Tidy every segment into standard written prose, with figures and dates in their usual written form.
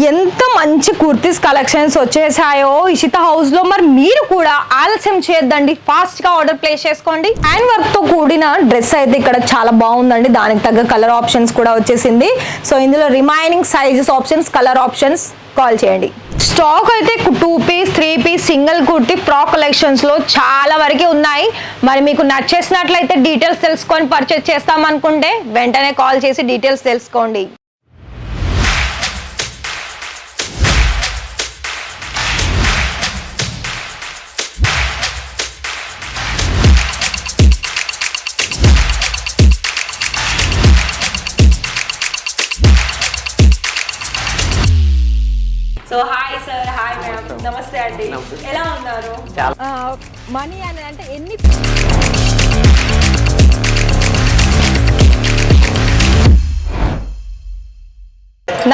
ఎంత మంచి kurtis collections వచ్చేసాయో Ishita house లో. మరి మీరు కూడా ఆలస్యం చేయొద్దండి, ఫాస్ట్ గా ఆర్డర్ ప్లేస్ చేసుకోండి. హ్యాండ్ వర్క్ తో కూడిన డ్రెస్ అయితే ఇక్కడ చాలా బాగుందండి. దానికి తగ్గ కలర్ ఆప్షన్స్ కూడా వచ్చేసింది. సో ఇందులో remaining sizes options, colour options call చేయండి. స్టాక్ అయితే 2 piece 3 piece single kurti frock collections లో చాలా వరకు ఉన్నాయి. మరి మీకు నచ్చేసినట్లయితే డీటెయిల్స్ తెలుసుకొని పర్చేస్ చేస్తామనుకుంటే వెంటనే కాల్ చేసి డీటెయిల్స్ తెలుసుకోండి. So hi sir, hi ma'am, namaste అండి. ఎలా ఉన్నారు? మనీ అని అంటే ఎన్ని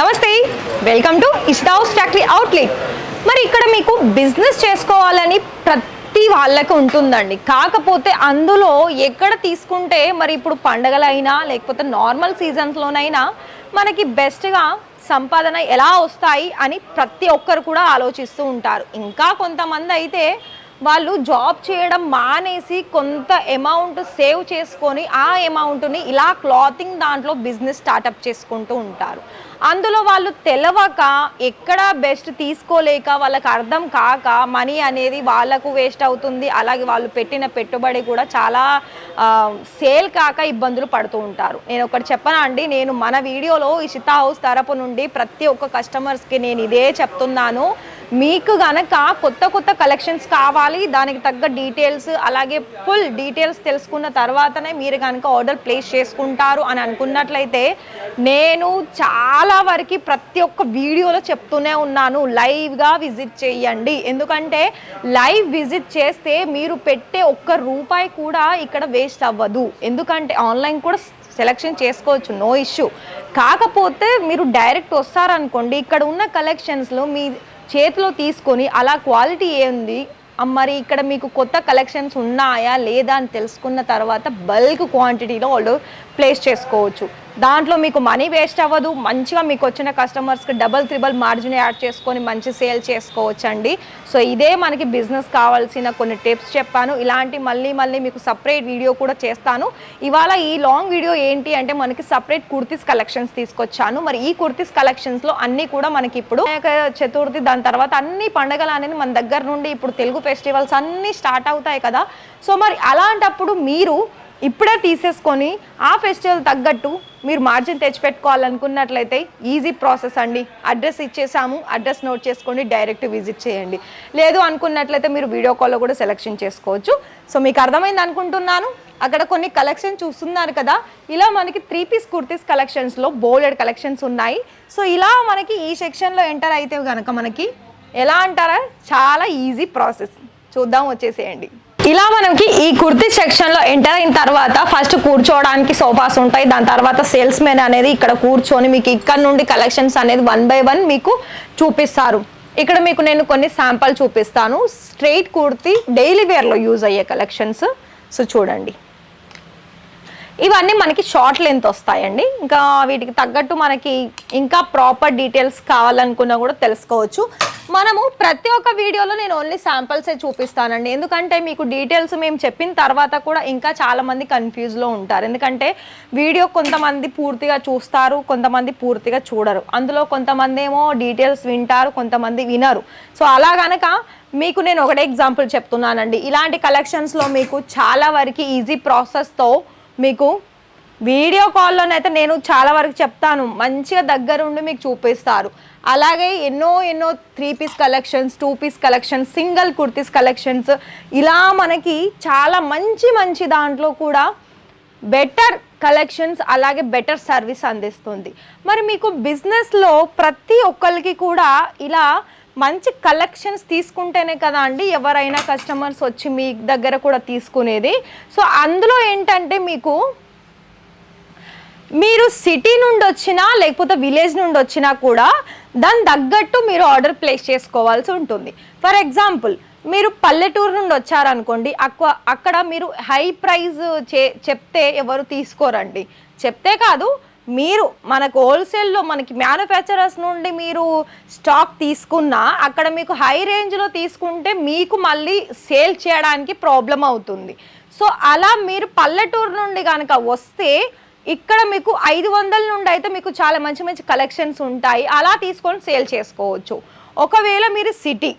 namaste, welcome to Ishita house factory outlet. మరి ఇక్కడ మీకు బిజినెస్ చేసుకోవాలని ప్రతి వాళ్ళకి ఉంటుందండి. కాకపోతే అందులో ఎక్కడ తీసుకుంటే మరి ఇప్పుడు పండగలైనా లేకపోతే నార్మల్ సీజన్స్లోనైనా మనకి బెస్ట్గా సంపాదన ఎలా వస్తాయి అని ప్రతి ఒక్కరు కూడా ఆలోచిస్తూ ఉంటారు. ఇంకా కొంతమంది అయితే వాళ్ళు జాబ్ చేయడం మానేసి కొంత అమౌంట్ సేవ్ చేసుకొని ఆ అమౌంట్ని ఇలా క్లాతింగ్ దాంట్లో బిజినెస్ స్టార్టప్ చేసుకుంటూ ఉంటారు. అందులో వాళ్ళు తెలవక ఎక్కడ బెస్ట్ తీసుకోలేక వాళ్ళకి అర్థం కాక మనీ అనేది వాళ్ళకు వేస్ట్ అవుతుంది. అలాగే వాళ్ళు పెట్టిన పెట్టుబడి కూడా చాలా సేల్ కాక ఇబ్బందులు పడుతూ ఉంటారు. నేను ఒకటి చెప్పనా అండి, నేను మన వీడియోలో ఇషిత హౌస్ తరపు నుండి ప్రతి ఒక్క కస్టమర్స్కి నేను ఇదే చెప్తున్నాను. మీకు గనక కొత్త కొత్త కలెక్షన్స్ కావాలి, దానికి తగ్గ డీటెయిల్స్ అలాగే ఫుల్ డీటెయిల్స్ తెలుసుకున్న తర్వాతనే మీరు కనుక ఆర్డర్ ప్లేస్ చేసుకుంటారు అని అనుకున్నట్లయితే నేను చాలా వరకు ప్రతి ఒక్క వీడియోలో చెప్తూనే ఉన్నాను, లైవ్గా విజిట్ చేయండి. ఎందుకంటే లైవ్ విజిట్ చేస్తే మీరు పెట్టే ఒక్క రూపాయి కూడా ఇక్కడ వేస్ట్ అవ్వదు. ఎందుకంటే ఆన్లైన్ కూడా సెలెక్షన్ చేసుకోవచ్చు, నో ఇష్యూ. కాకపోతే మీరు డైరెక్ట్ వస్తారనుకోండి, ఇక్కడ ఉన్న కలెక్షన్స్లో మీ చేతిలో తీసుకొని అలా క్వాలిటీ ఏంది, మరి ఇక్కడ మీకు కొత్త కలెక్షన్స్ ఉన్నాయా లేదా అని తెలుసుకున్న తర్వాత బల్క్ క్వాంటిటీలో ఆర్డర్ ప్లేస్ చేసుకోవచ్చు. దాంట్లో మీకు మనీ వేస్ట్ అవ్వదు. మంచిగా మీకు వచ్చిన కస్టమర్స్కి డబల్ త్రిబల్ మార్జిన్ యాడ్ చేసుకొని మంచి సేల్ చేసుకోవచ్చు అండి. సో ఇదే మనకి బిజినెస్ కావాల్సిన కొన్ని టిప్స్ చెప్పాను. ఇలాంటి మళ్ళీ మీకు సపరేట్ వీడియో కూడా చేస్తాను. ఇవాళ ఈ లాంగ్ వీడియో ఏంటి అంటే మనకి సపరేట్ కుర్తీస్ కలెక్షన్స్ తీసుకొచ్చాను. మరి ఈ కుర్తీస్ కలెక్షన్స్లో అన్నీ కూడా మనకి ఇప్పుడు చతుర్థి, దాని తర్వాత అన్ని పండుగలు అనేది మన దగ్గర నుండి ఇప్పుడు తెలుగు ఫెస్టివల్స్ అన్నీ స్టార్ట్ అవుతాయి కదా. సో మరి అలాంటప్పుడు మీరు ఇప్పుడే తీసేసుకొని ఆ ఫెస్టివల్ తగ్గట్టు మీరు మార్జిన్ తెచ్చిపెట్టుకోవాలనుకున్నట్లయితే ఈజీ ప్రాసెస్ అండి. అడ్రస్ ఇచ్చేసాము, అడ్రస్ నోట్ చేసుకొని డైరెక్ట్ విజిట్ చేయండి. లేదు అనుకున్నట్లయితే మీరు వీడియో కాల్లో కూడా సెలెక్షన్ చేసుకోవచ్చు. సో మీకు అర్థమైంది అనుకుంటున్నాను. అక్కడ కొన్ని కలెక్షన్ చూస్తున్నారు కదా, ఇలా మనకి 3 పీస్ కుర్తీస్ కలెక్షన్స్లో బోల్డెడ్ కలెక్షన్స్ ఉన్నాయి. సో ఇలా మనకి ఈ సెక్షన్లో ఎంటర్ అయితే కనుక మనకి ఎలా అంటారా, చాలా ఈజీ ప్రాసెస్. చూద్దాం, వచ్చేసేయండి. ఇలా మనకి ఈ కుర్తీ సెక్షన్లో ఎంటర్ అయిన తర్వాత ఫస్ట్ కూర్చోవడానికి సోఫాస్ ఉంటాయి. దాని తర్వాత సేల్స్ మెన్ అనేది ఇక్కడ కూర్చొని మీకు ఇక్కడ నుండి కలెక్షన్స్ అనేది 1 బై 1 మీకు చూపిస్తారు. ఇక్కడ మీకు నేను కొన్ని శాంపుల్ చూపిస్తాను. స్ట్రైట్ కుర్తీ డైలీ వేర్లో యూజ్ అయ్యే కలెక్షన్స్. సో చూడండి, ఇవన్నీ మనకి షార్ట్ లెంత్ వస్తాయండి. ఇంకా వీటికి తగ్గట్టు మనకి ఇంకా ప్రాపర్ డీటెయిల్స్ కావాలనుకున్నా కూడా తెలుసుకోవచ్చు. మనము ప్రతి ఒక్క వీడియోలో నేను ఓన్లీ శాంపిల్సే చూపిస్తానండి. ఎందుకంటే మీకు డీటెయిల్స్ మేము చెప్పిన తర్వాత కూడా ఇంకా చాలామంది కన్ఫ్యూజ్లో ఉంటారు. ఎందుకంటే వీడియో కొంతమంది పూర్తిగా చూస్తారు, కొంతమంది పూర్తిగా చూడరు. అందులో కొంతమంది ఏమో డీటెయిల్స్ వింటారు, కొంతమంది వినరు. సో అలా కనుక మీకు నేను ఒకటే ఎగ్జాంపుల్ చెప్తున్నానండి. ఇలాంటి కలెక్షన్స్లో మీకు చాలా వరకు ఈజీ ప్రాసెస్తో మీకు వీడియో కాల్లోనైతే నేను చాలా వరకు చెప్తాను, మంచిగా దగ్గరుండి మీకు చూపిస్తారు. అలాగే ఎన్నో 3 piece collections, 2 piece collections, single kurtis collections, ఇలా మనకి చాలా మంచి దాంట్లో కూడా బెటర్ కలెక్షన్స్ అలాగే బెటర్ సర్వీస్ అందిస్తుంది. మరి మీకు బిజినెస్లో ప్రతి ఒక్కరికి కూడా ఇలా మంచి కలెక్షన్స్ తీసుకుంటేనే కదా అండి ఎవరైనా కస్టమర్స్ వచ్చి మీ దగ్గర కూడా తీసుకునేది. సో అందులో ఏంటంటే మీరు సిటీ నుండి వచ్చినా లేకపోతే విలేజ్ నుండి వచ్చినా కూడా దాని తగ్గట్టు మీరు ఆర్డర్ ప్లేస్ చేసుకోవాల్సి ఉంటుంది. ఫర్ ఎగ్జాంపుల్ మీరు పల్లెటూరు నుండి వచ్చారనుకోండి, అక్కడ మీరు హై ప్రైస్ చెప్తే ఎవరు తీసుకోరండి. చెప్తే కాదు, మీరు మనకు హోల్సేల్లో మనకి మ్యానుఫ్యాక్చరర్స్ నుండి మీరు స్టాక్ తీసుకున్నా అక్కడ మీకు హై రేంజ్లో తీసుకుంటే మీకు మళ్ళీ సేల్ చేయడానికి ప్రాబ్లం అవుతుంది. సో అలా మీరు పల్లెటూరు నుండి కనుక వస్తే ఇక్కడ మీకు 500 నుండి అయితే మీకు చాలా మంచి మంచి కలెక్షన్స్ ఉంటాయి. అలా తీసుకొని సేల్ చేసుకోవచ్చు. ఒకవేళ మీరు సిటీ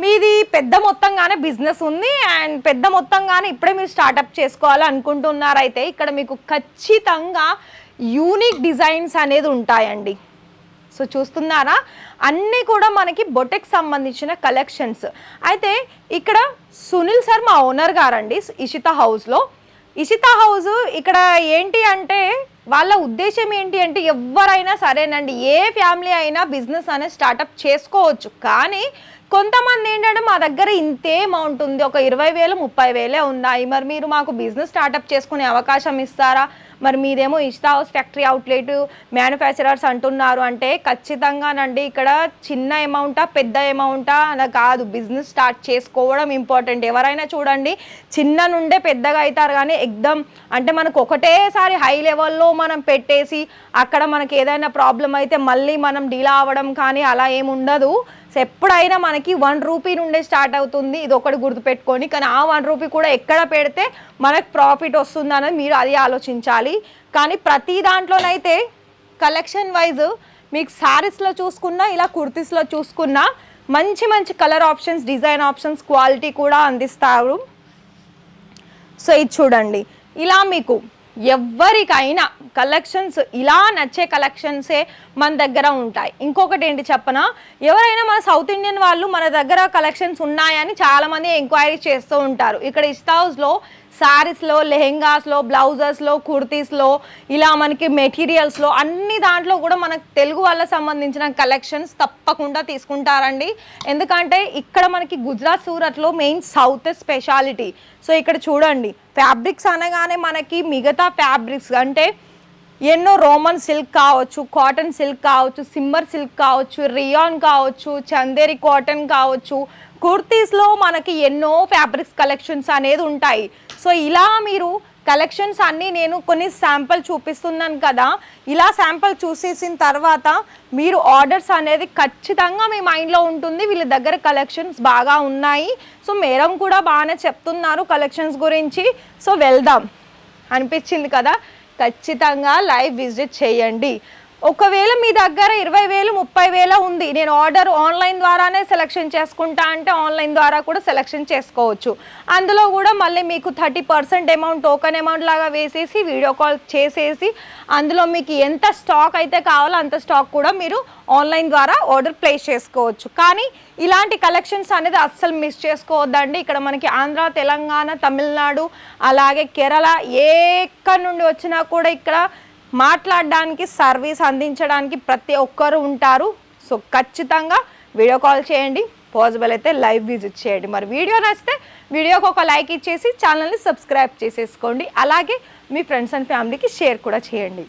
మీది పెద్ద మొత్తంగానే బిజినెస్ ఉంది అండ్ పెద్ద మొత్తంగానే ఇప్పుడే మీరు స్టార్టప్ చేసుకోవాలి అనుకుంటున్నారైతే ఇక్కడ మీకు ఖచ్చితంగా యూనిక్ డిజైన్స్ అనేది ఉంటాయండి. సో చూస్తున్నారా, అన్నీ కూడా మనకి బొటెక్ సంబంధించిన కలెక్షన్స్. అయితే ఇక్కడ సునీల్ సార్ మా ఓనర్ గారండి ఇషితా హౌస్లో. ఇషితా హౌస్ ఇక్కడ ఏంటి అంటే వాళ్ళ ఉద్దేశం ఏంటి అంటే ఎవరైనా సరేనండి, ఏ ఫ్యామిలీ అయినా బిజినెస్ అనేది స్టార్టప్ చేసుకోవచ్చు. కానీ కొంతమంది ఏంటంటే మా దగ్గర ఇంతే అమౌంట్ ఉంది, ఒక 20,000 30,000 ఉన్నాయి, మరి మీరు మాకు బిజినెస్ స్టార్టప్ చేసుకునే అవకాశం ఇస్తారా, మరి మీదేమో Ishita house factory outlet manufacturers అంటున్నారు అంటే ఖచ్చితంగానండి ఇక్కడ చిన్న అమౌంటా పెద్ద అమౌంటా అలా కాదు, బిజినెస్ స్టార్ట్ చేసుకోవడం ఇంపార్టెంట్. ఎవరైనా చూడండి చిన్న నుండే పెద్దగా అవుతారు, కానీ ఎగ్దమ్ అంటే మనకు ఒకటేసారి హై లెవెల్లో మనం పెట్టేసి అక్కడ మనకి ఏదైనా ప్రాబ్లం అయితే మళ్ళీ మనం డీలా అవ్వడం కానీ అలా ఏమి ఉండదు. సో ఎప్పుడైనా మనకి 1 రూపీ నుండే స్టార్ట్ అవుతుంది, ఇది ఒకటి గుర్తుపెట్టుకొని. కానీ ఆ 1 రూపీ కూడా ఎక్కడ పెడితే మనకు ప్రాఫిట్ వస్తుంది అనేది మీరు అది ఆలోచించాలి. కానీ ప్రతి దాంట్లోనైతే కలెక్షన్ వైజ్ మీకు శారీస్లో చూసుకున్నా ఇలా కుర్తీస్లో చూసుకున్నా మంచి మంచి colour options, design options, quality కూడా అందిస్తారు. సో ఇది చూడండి, ఇలా మీకు ఎవరికైనా కలెక్షన్స్ ఇలా నచ్చే కలెక్షన్సే మన దగ్గర ఉంటాయి. ఇంకొకటి ఏంటి చెప్పనా, ఎవరైనా మన సౌత్ ఇండియన్ వాళ్ళు మన దగ్గర కలెక్షన్స్ ఉన్నాయని చాలామంది ఎంక్వైరీ చేస్తూ ఉంటారు. ఇక్కడ ఇషితా హౌస్లో శారీస్లో, లెహెంగాస్లో, బ్లౌజెస్లో, కుర్తీస్లో, ఇలా మనకి మెటీరియల్స్లో అన్ని దాంట్లో కూడా మనకు తెలుగు వాళ్ళకి సంబంధించిన కలెక్షన్స్ తప్పకుండా తీసుకుంటారండి. ఎందుకంటే ఇక్కడ మనకి గుజరాత్ సూరత్లో మెయిన్ సౌత్ స్పెషాలిటీ. సో ఇక్కడ చూడండి, ఫ్యాబ్రిక్స్ అనగానే మనకి మిగతా ఫ్యాబ్రిక్స్ అంటే ఎన్నో రోమన్ సిల్క్ కావచ్చు, కాటన్ సిల్క్ కావచ్చు, సిమ్మర్ సిల్క్ కావచ్చు, రియాన్ కావచ్చు, చందేరి కాటన్ కావచ్చు, కుర్తీస్లో మనకి ఎన్నో ఫ్యాబ్రిక్స్ కలెక్షన్స్ అనేది ఉంటాయి. సో ఇలా మీరు కలెక్షన్స్ అన్నీ నేను కొన్ని శాంపుల్ చూపిస్తున్నాను కదా, ఇలా శాంపుల్ చూసేసిన తర్వాత మీరు ఆర్డర్స్ అనేది ఖచ్చితంగా మీ మైండ్లో ఉంటుంది, వీళ్ళ దగ్గర కలెక్షన్స్ బాగా ఉన్నాయి. సో మేడం కూడా బాగానే చెప్తున్నారు కలెక్షన్స్ గురించి. సో వెళ్దాం అనిపించింది కదా, ఖచ్చితంగా లైవ్ విజిట్ చేయండి. ఒకవేళ మీ దగ్గర 20,000 30,000 ఉంది, నేను ఆర్డర్ ఆన్లైన్ ద్వారానే సెలెక్షన్ చేసుకుంటా అంటే ఆన్లైన్ ద్వారా కూడా సెలెక్షన్ చేసుకోవచ్చు. అందులో కూడా మళ్ళీ మీకు 30% అమౌంట్ టోకెన్ అమౌంట్ లాగా వేసేసి వీడియో కాల్ చేసేసి అందులో మీకు ఎంత స్టాక్ అయితే కావాలో అంత స్టాక్ కూడా మీరు ఆన్లైన్ ద్వారా ఆర్డర్ ప్లేస్ చేసుకోవచ్చు. కానీ ఇలాంటి కలెక్షన్స్ అనేది అస్సలు మిస్ చేసుకోవద్దండి. ఇక్కడ మనకి ఆంధ్ర, తెలంగాణ, తమిళనాడు, అలాగే కేరళ ఎక్కడి నుండి వచ్చినా కూడా ఇక్కడ మాట్లాడడానికి, సర్వీస్ అందించడానికి ప్రతి ఒక్కరు ఉంటారు. సో ఖచ్చితంగా వీడియో కాల్ చేయండి, పాసిబుల్ అయితే లైవ్ విజిట్ చేయండి. మరి వీడియో నచ్చితే వీడియోకి ఒక లైక్ ఇచ్చేసి ఛానల్ని సబ్స్క్రైబ్ చేసేసుకోండి. అలాగే మీ ఫ్రెండ్స్ అండ్ ఫ్యామిలీకి షేర్ కూడా చేయండి.